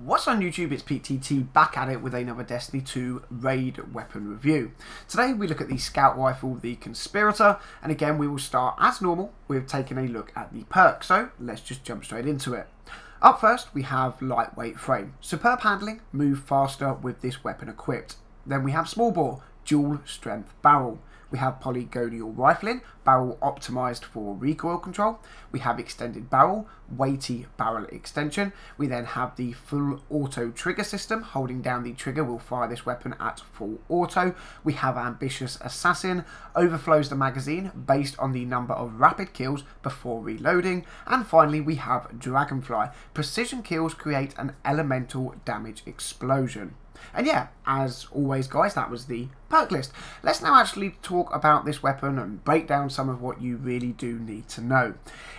What's on YouTube? It's PTT back at it with another Destiny 2 raid weapon review. Today we look at the scout rifle, the Conspirator, and again we will start as normal with taking a look at the perk. So let's just jump straight into it. Up first we have lightweight frame, superb handling, move faster with this weapon equipped. Then we have small bore, dual strength barrel. We have polygonal rifling, barrel optimized for recoil control. We have extended barrel, weighty barrel extension. We then have the full auto trigger system. Holding down the trigger will fire this weapon at full auto. We have ambitious assassin, overflows the magazine based on the number of rapid kills before reloading. And finally we have dragonfly, precision kills create an elemental damage explosion. And yeah, as always guys, that was the perk list. Let's now actually talk about this weapon and break down some of what you really do need to know.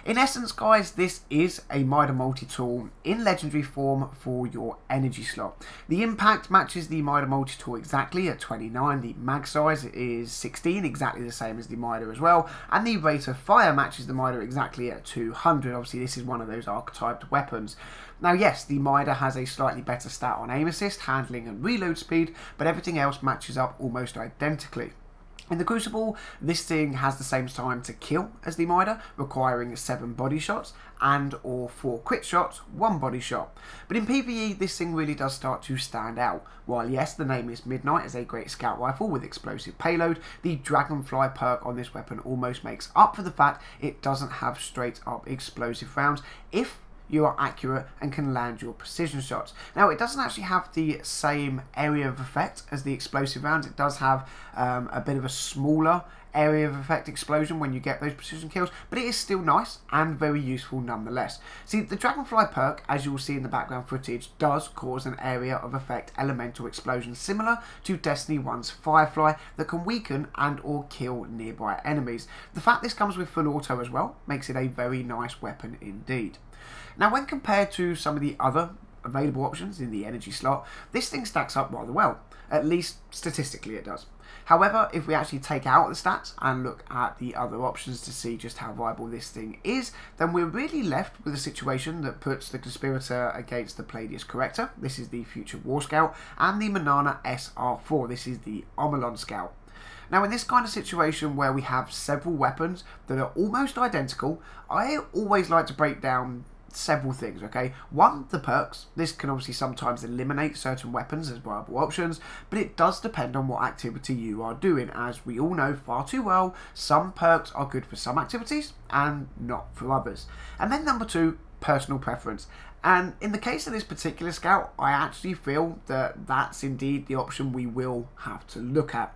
In essence guys, this is a Mida multi-tool in legendary form for your energy slot. The impact matches the Mida multi-tool exactly at 29, the mag size is 16, exactly the same as the Mida as well, and the rate of fire matches the Mida exactly at 200. Obviously this is one of those archetyped weapons. Now yes, the Mida has a slightly better stat on aim assist, handling and reload speed, but everything else matches up almost identically. In the Crucible, this thing has the same time to kill as the Mida, requiring 7 body shots and or 4 crit shots, 1 body shot. But in PvE, this thing really does start to stand out. While yes, the name is Midnight as a great scout rifle with explosive payload, the Dragonfly perk on this weapon almost makes up for the fact it doesn't have straight up explosive rounds if you are accurate and can land your precision shots. Now it doesn't actually have the same area of effect as the explosive rounds. It does have a bit of a smaller area of effect explosion when you get those precision kills, but it is still nice and very useful nonetheless. See, the Dragonfly perk, as you will see in the background footage, does cause an area of effect elemental explosion similar to Destiny 1's Firefly that can weaken and or kill nearby enemies. The fact this comes with full auto as well makes it a very nice weapon indeed. Now when compared to some of the other available options in the energy slot, this thing stacks up rather well. At least statistically it does. However, if we actually take out the stats and look at the other options to see just how viable this thing is, then we're really left with a situation that puts the Conspirator against the Palladius Corrector, this is the Future War Scout, and the Manana SR4, this is the Omolon Scout. Now in this kind of situation where we have several weapons that are almost identical, I always like to break down several things, okay? One, the perks. This can obviously sometimes eliminate certain weapons as viable options, but it does depend on what activity you are doing. As we all know far too well, some perks are good for some activities and not for others. And then number 2, personal preference. And in the case of this particular scout, I actually feel that that's indeed the option we will have to look at.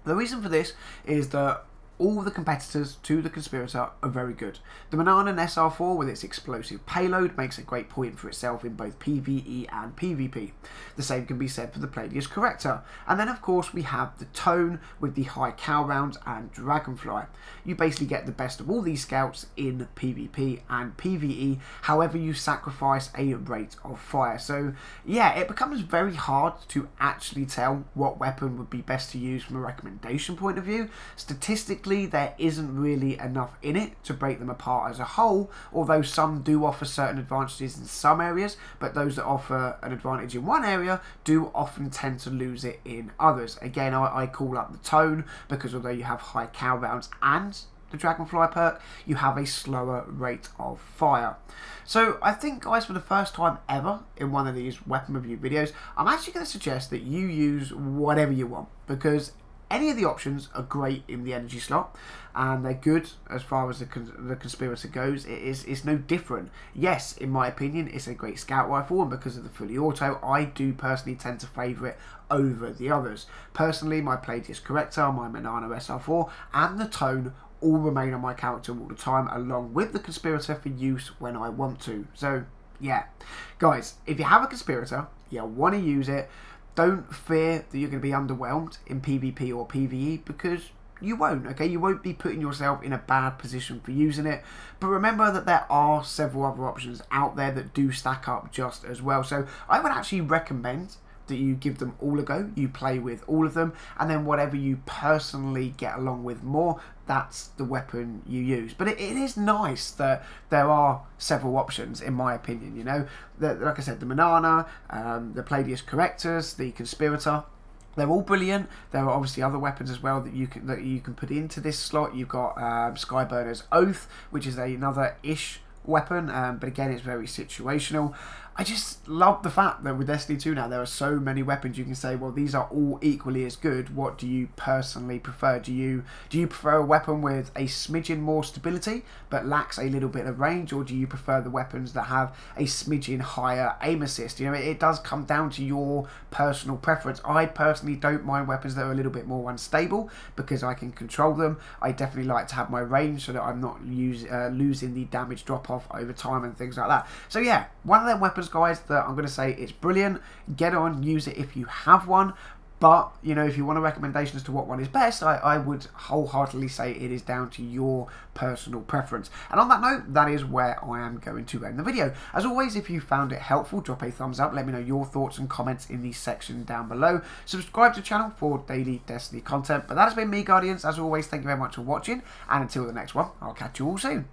The reason for this is that all the competitors to the Conspirator are very good. The Manana SR4 with its explosive payload makes a great point for itself in both PvE and PvP. The same can be said for the Palladius Corrector. And then of course we have the Tone with the high cal rounds and Dragonfly. You basically get the best of all these scouts in PvP and PvE, however you sacrifice a rate of fire. So yeah, it becomes very hard to actually tell what weapon would be best to use from a recommendation point of view. Statistically, there isn't really enough in it to break them apart as a whole, although some do offer certain advantages in some areas, but those that offer an advantage in one area do often tend to lose it in others. Again, I call up the Tone because although you have high cal rounds and the Dragonfly perk, you have a slower rate of fire. So I think guys, for the first time ever in one of these weapon review videos, I'm actually going to suggest that you use whatever you want, because any of the options are great in the energy slot and they're good as far as the Conspirator goes. It's no different. Yes, in my opinion, it's a great scout rifle, and because of the fully auto, I do personally tend to favour it over the others. Personally, my Palladius Corrector, my Manana SR4 and the Tone all remain on my character all the time, along with the Conspirator for use when I want to. So yeah, guys, if you have a Conspirator, you want to use it, don't fear that you're going to be underwhelmed in PvP or PvE, because you won't, okay? You won't be putting yourself in a bad position for using it. But remember that there are several other options out there that do stack up just as well. So I would actually recommend that you give them all a go, you play with all of them, and then whatever you personally get along with more, that's the weapon you use. But it is nice that there are several options, in my opinion. You know, like I said, the Banana, the Palladius Correctus, the Conspirator. They're all brilliant. There are obviously other weapons as well that you can put into this slot. You've got Skyburner's Oath, which is another ish weapon, but again, it's very situational. I just love the fact that with Destiny 2 now, there are so many weapons you can say, well, these are all equally as good. What do you personally prefer? Do you prefer a weapon with a smidgen more stability but lacks a little bit of range, or do you prefer the weapons that have a smidgen higher aim assist? You know, it does come down to your personal preference. I personally don't mind weapons that are a little bit more unstable because I can control them. I definitely like to have my range so that I'm not losing the damage drop off over time and things like that. So yeah, one of them weapons, guys, that I'm going to say it's brilliant. Get on, use it if you have one. But, you know, if you want a recommendation as to what one is best, I would wholeheartedly say it is down to your personal preference. And on that note, that is where I am going to end the video. As always, if you found it helpful, drop a thumbs up. Let me know your thoughts and comments in the section down below. Subscribe to the channel for daily Destiny content. But that has been me, Guardians. As always, thank you very much for watching. And until the next one, I'll catch you all soon.